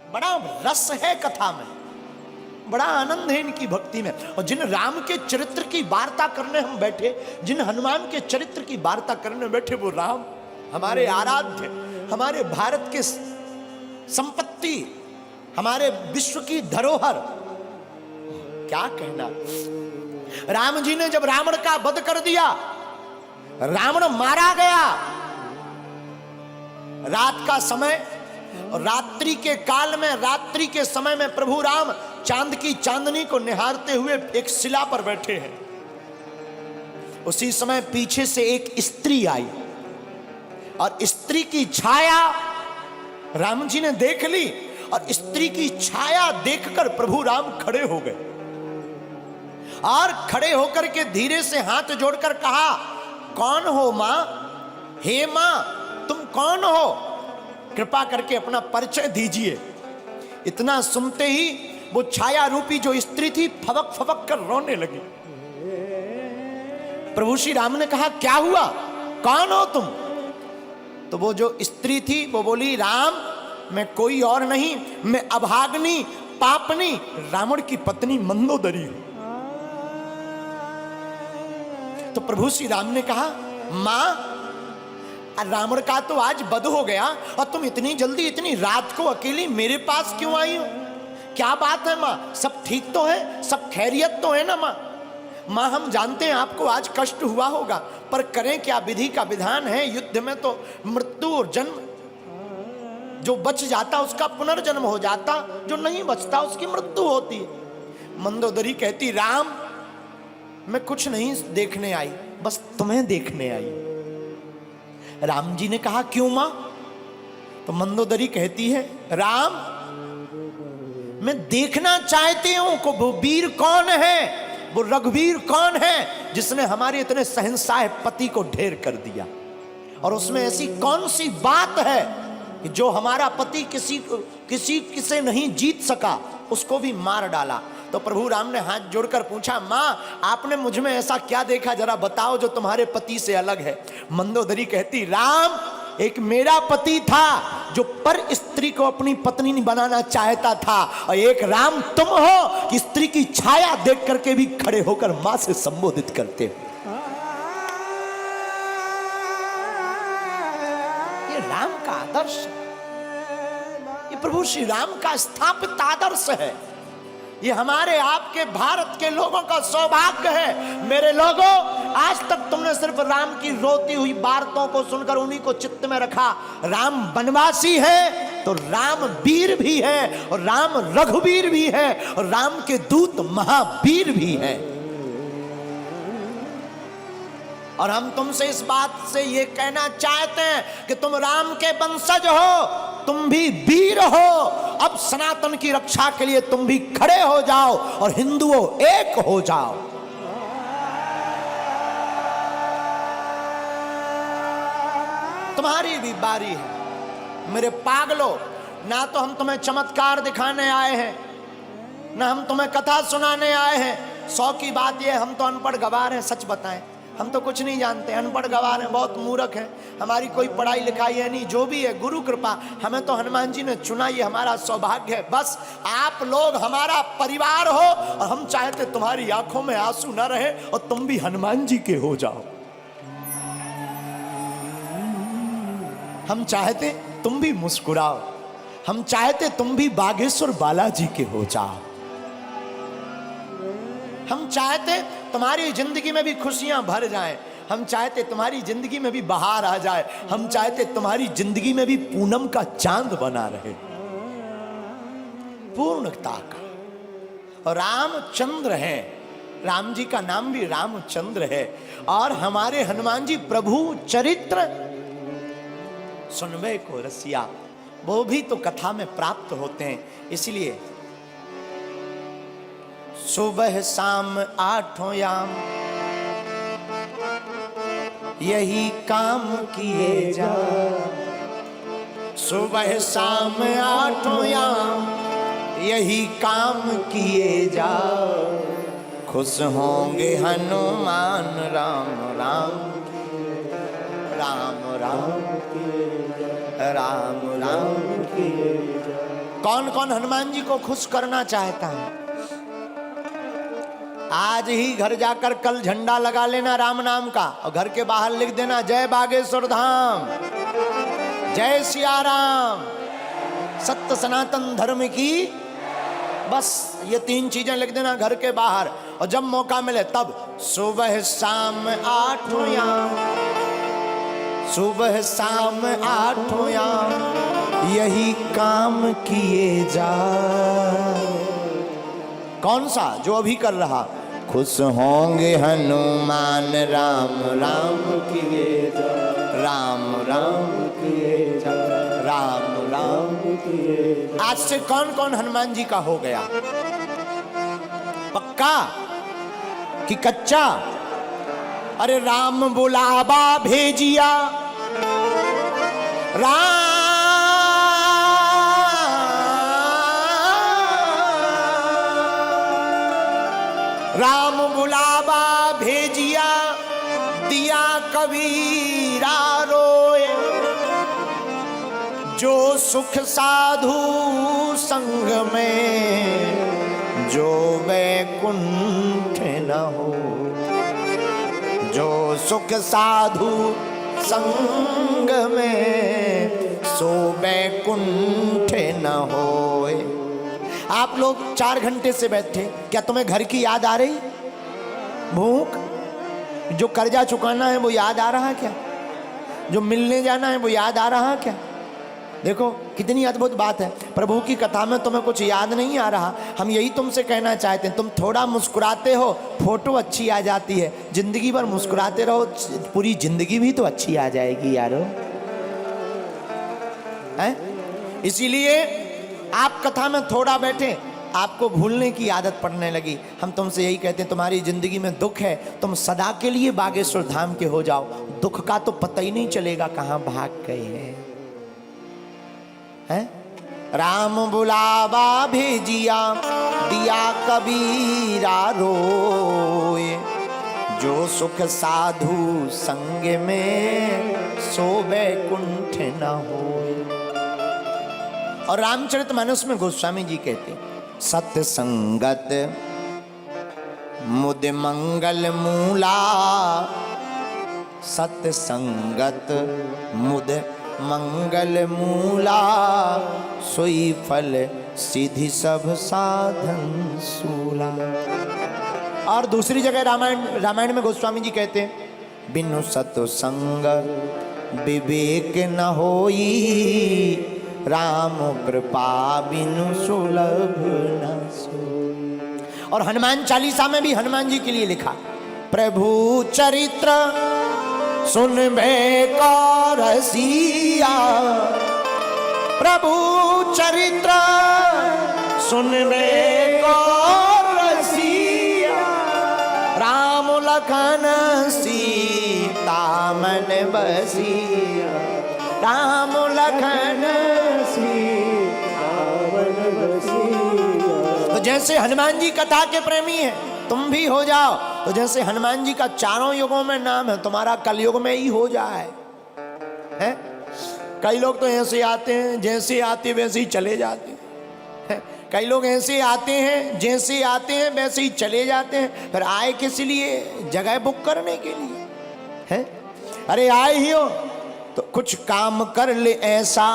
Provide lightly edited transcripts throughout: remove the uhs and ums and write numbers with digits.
बड़ा रस है कथा में, बड़ा आनंद है इनकी भक्ति में। और जिन राम के चरित्र की वार्ता करने हम बैठे, जिन हनुमान के चरित्र की वार्ता करने बैठे, वो राम हमारे आराध्य, हमारे भारत के संपत्ति, हमारे विश्व की धरोहर, क्या कहना। राम जी ने जब रावण का वध कर दिया, रावण मारा गया, रात का समय और रात्रि के काल में, रात्रि के समय में प्रभु राम चांद की चांदनी को निहारते हुए एक शिला पर बैठे हैं। उसी समय पीछे से एक स्त्री आई और स्त्री की छाया राम जी ने देख ली, और स्त्री की छाया देखकर प्रभु राम खड़े हो गए, और खड़े होकर के धीरे से हाथ जोड़कर कहा, कौन हो मां? हे मां, तुम कौन हो? कृपा करके अपना परिचय दीजिए। इतना सुनते ही वो छाया रूपी जो स्त्री थी फबक फबक कर रोने लगी। प्रभु श्री राम ने कहा, क्या हुआ, कौन हो तुम? तो वो जो स्त्री थी वो बोली, राम मैं कोई और नहीं, मैं अभाग्नि पापनी रावण की पत्नी मंदोदरी हूं। तो प्रभु श्री राम ने कहा, मां रावण का तो आज वध हो गया और तुम इतनी जल्दी इतनी रात को अकेली मेरे पास क्यों आई हो? क्या बात है मां, सब ठीक तो है, सब खैरियत तो है ना मां? मां हम जानते हैं आपको आज कष्ट हुआ होगा, पर करें क्या, विधि का विधान है, युद्ध में तो मृत्यु और जन्म, जो बच जाता उसका पुनर्जन्म हो जाता, जो नहीं बचता उसकी मृत्यु होती है। मंदोदरी कहती, राम मैं कुछ नहीं देखने आई, बस तुम्हें देखने आई। राम जी ने कहा, क्यों मां? तो मंदोदरी कहती है, राम मैं देखना चाहती हूं कि वो वीर कौन है, वो रघुवीर कौन है जिसने हमारे इतने शहंशाह पति को ढेर कर दिया, और उसमें ऐसी कौन सी बात है कि जो हमारा पति किसी नहीं जीत सका, उसको भी मार डाला। तो प्रभु राम ने हाथ जोड़कर पूछा, मां आपने मुझ में ऐसा क्या देखा, जरा बताओ जो तुम्हारे पति से अलग है। मंदोदरी कहती, राम एक मेरा पति था जो पर स्त्री को अपनी पत्नी नहीं बनाना चाहता था, और एक राम तुम हो कि स्त्री की छाया देख करके भी खड़े होकर मां से संबोधित करते हो। ये राम का आदर्श, ये प्रभु श्री राम का स्थापित आदर्श है। ये हमारे आपके भारत के लोगों का सौभाग्य है। मेरे लोगों, आज तक तुमने सिर्फ राम की रोती हुई बातों को सुनकर उन्हीं को चित्त में रखा। राम वनवासी है तो राम वीर भी है, और राम रघुवीर भी है, और राम के दूत महावीर भी है। और हम तुमसे इस बात से ये कहना चाहते हैं कि तुम राम के वंशज हो, तुम भी वीर हो। अब सनातन की रक्षा के लिए तुम भी खड़े हो जाओ और हिंदुओं एक हो जाओ। तुम्हारी भी बारी है मेरे पागलों। ना तो हम तुम्हें चमत्कार दिखाने आए हैं, ना हम तुम्हें कथा सुनाने आए हैं। 100 की बात यह, हम तो अनपढ़ गवार हैं। सच बताएं, हम तो कुछ नहीं जानते, अनपढ़ गवार हैं, बहुत मूर्ख हैं, हमारी कोई पढ़ाई लिखाई है नहीं। जो भी है गुरु कृपा, हमें तो हनुमान जी ने चुना, ये हमारा सौभाग्य है। बस आप लोग हमारा परिवार हो, और हम चाहते तुम्हारी आंखों में आंसू न रहे और तुम भी हनुमान जी के हो जाओ। हम चाहते तुम भी मुस्कुराओ, हम चाहते तुम भी बागेश्वर बालाजी के हो जाओ। हम चाहते तुम्हारी जिंदगी में भी खुशियां भर जाएं, हम चाहते तुम्हारी जिंदगी में भी बहार आ जाए, हम चाहते तुम्हारी जिंदगी में भी पूनम का चांद बना रहे, पूर्णता का। और रामचंद्र है, राम जी का नाम भी रामचंद्र है। और हमारे हनुमान जी प्रभु चरित्र सुनवे को रसिया, वो भी तो कथा में प्राप्त होते हैं। इसलिए सुबह शाम 8 याम यही काम किए जा, सुबह शाम 8 याम यही काम किए जा, खुश होंगे हनुमान राम राम राम राम राम राम। कौन कौन हनुमान जी को खुश करना चाहता है? आज ही घर जाकर कल झंडा लगा लेना राम नाम का, और घर के बाहर लिख देना जय बागेश्वर धाम, जय सिया राम, सत्य सनातन धर्म की। बस ये 3 चीजें लिख देना घर के बाहर, और जब मौका मिले तब सुबह शाम 8 याम, सुबह शाम 8 याम यही काम किए जा। कौन सा? जो अभी कर रहा। खुश होंगे हनुमान राम राम किए जा, राम राम किए जा, राम राम किए जा। आज से कौन कौन हनुमान जी का हो गया? पक्का कि कच्चा? अरे राम बुलावा भेजिया, राम बुलावा भेजिया, दिया कबीरा रोए, जो सुख साधु संग में, जो वैकुंठ न हो, जो सुख साधु संग में, सो वैकुंठ न होए। आप लोग 4 घंटे से बैठे, क्या तुम्हें घर की याद आ रही? भूख? जो कर्जा चुकाना है वो याद आ रहा है क्या? जो मिलने जाना है वो याद आ रहा है क्या? देखो कितनी अद्भुत बात है। प्रभु की कथा में तुम्हें कुछ याद नहीं आ रहा। हम यही तुमसे कहना चाहते हैं, तुम थोड़ा मुस्कुराते हो, फोटो अच्छी आ जाती है। जिंदगी भर मुस्कुराते रहो, पूरी जिंदगी भी तो अच्छी आ जाएगी यारो। हैं? इसीलिए आप कथा में थोड़ा बैठे, आपको भूलने की आदत पड़ने लगी। हम तुमसे यही कहते हैं, तुम्हारी जिंदगी में दुख है, तुम सदा के लिए बागेश्वर धाम के हो जाओ। दुख का तो पता ही नहीं चलेगा कहां भाग गए हैं। राम बुलावा भेजिया, दिया कबीरा रोए, जो सुख साधु संग में, सो वैकुंठ न होए। और रामचरितमानस में गोस्वामी जी कहते हैं, सत्य संगत मुद मंगल मूला, सत्य संगत मुद मंगल मूला, सोई फल सिद्धि सब साधन सूला। और दूसरी जगह रामायण में गोस्वामी जी कहते हैं, बिनु सत्संग विवेक न होई, राम कृपा बिनु सुलभ न सोई। और हनुमान चालीसा में भी हनुमान जी के लिए लिखा, प्रभु चरित्र सुनबे को रसिया, प्रभु चरित्र सुनबे को रसिया, राम लखन सीता मन बसिया, राम लखन सीता मन बसिया। तो जैसे हनुमान जी कथा के प्रेमी हैं, तुम भी हो जाओ। तो जैसे हनुमान जी का चारों युगों में नाम है, तुम्हारा कलयुग में ही हो जाए। हैं? कई लोग तो ऐसे आते हैं, जैसे आते वैसे ही चले जाते हैं। कई लोग ऐसे आते हैं, जैसे आते हैं वैसे ही चले जाते हैं। फिर आए किस लिए? जगह बुक करने के लिए। हैं? अरे आए ही हो तो कुछ काम कर ले ऐसा,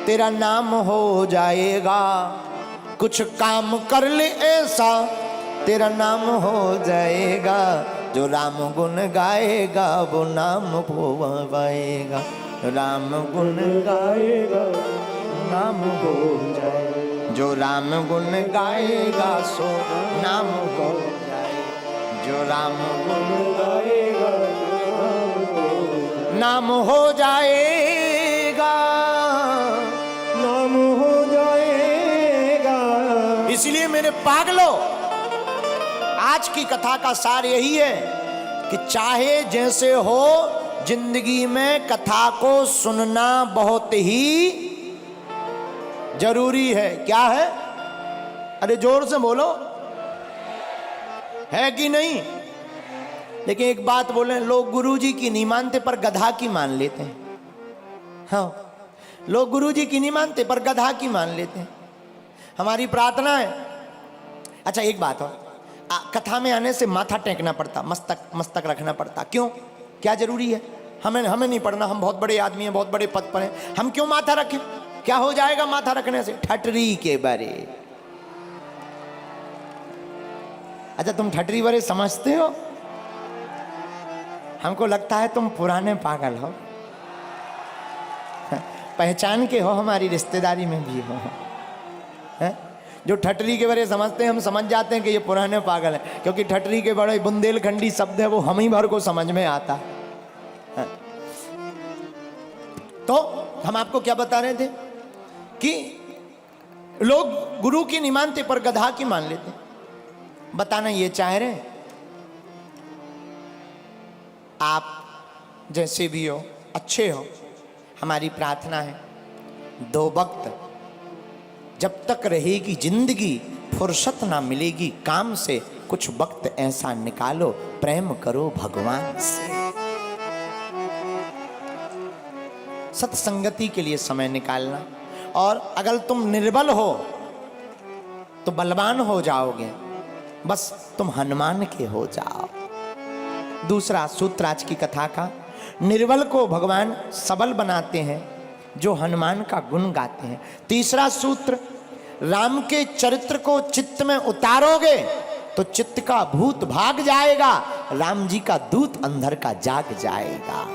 तेरा नाम हो जाएगा। कुछ काम कर ले ऐसा, तेरा नाम हो जाएगा। जो राम गुण गाएगा वो नाम पाएगा, राम गुण गाएगा नाम हो जाएगा। जो राम गुण गाएगा सो नाम हो जाएगा। जो राम गुण गाएगा नाम हो जाएगा, नाम हो जाएगा। इसलिए मेरे पागलों, आज की कथा का सार यही है कि चाहे जैसे हो, जिंदगी में कथा को सुनना बहुत ही जरूरी है। क्या है? अरे जोर से बोलो, है कि नहीं? लेकिन एक बात बोले, लोग गुरुजी की नहीं मानते पर गधा की मान लेते हैं। हाँ, लोग गुरु जी की नहीं मानते पर गधा की मान लेते हैं। हमारी प्रार्थना है। अच्छा एक बात हो, कथा में आने से माथा टेकना पड़ता, मस्तक रखना पड़ता, क्यों? क्या जरूरी है? हमें नहीं पढ़ना, हम बहुत बड़े आदमी हैं, बहुत बड़े पद पर हैं, हम क्यों माथा रखें? क्या हो जाएगा माथा रखने से? ठटरी के बारे। अच्छा तुम ठटरी बारे समझते हो? हमको लगता है तुम पुराने पागल हो, पहचान के हो, हमारी रिश्तेदारी में भी हो। है? जो ठटरी के बारे समझते हैं हम समझ जाते हैं कि ये पुराने पागल हैं, क्योंकि ठटरी के बड़े बुंदेलखंडी शब्द है, वो हम ही भर को समझ में आता है। तो हम आपको क्या बता रहे थे कि लोग गुरु की नहीं मानते पर गधा की मान लेते। बताना ये चाह रहे आप जैसे भी हो, अच्छे हो, हमारी प्रार्थना है दो वक्त जब तक रहेगी जिंदगी, फुर्सत ना मिलेगी काम से, कुछ वक्त ऐसा निकालो प्रेम करो भगवान से। सत्संगति के लिए समय निकालना। और अगर तुम निर्बल हो तो बलवान हो जाओगे, बस तुम हनुमान के हो जाओ। दूसरा सूत्र आज की कथा का, निर्बल को भगवान सबल बनाते हैं जो हनुमान का गुण गाते हैं। तीसरा सूत्र, राम के चरित्र को चित्त में उतारोगे तो चित्त का भूत भाग जाएगा, राम जी का दूत अंदर का जाग जाएगा।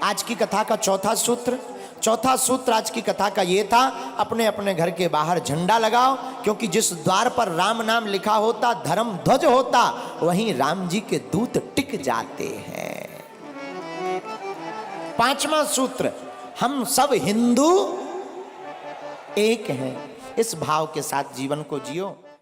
आज की कथा का चौथा सूत्र आज की कथा का ये था, अपने अपने घर के बाहर झंडा लगाओ, क्योंकि जिस द्वार पर राम नाम लिखा होता, धर्म ध्वज होता, वहीं राम जी के दूत टिक जाते हैं। पांचवा सूत्र, हम सब हिंदू एक हैं। इस भाव के साथ जीवन को जियो।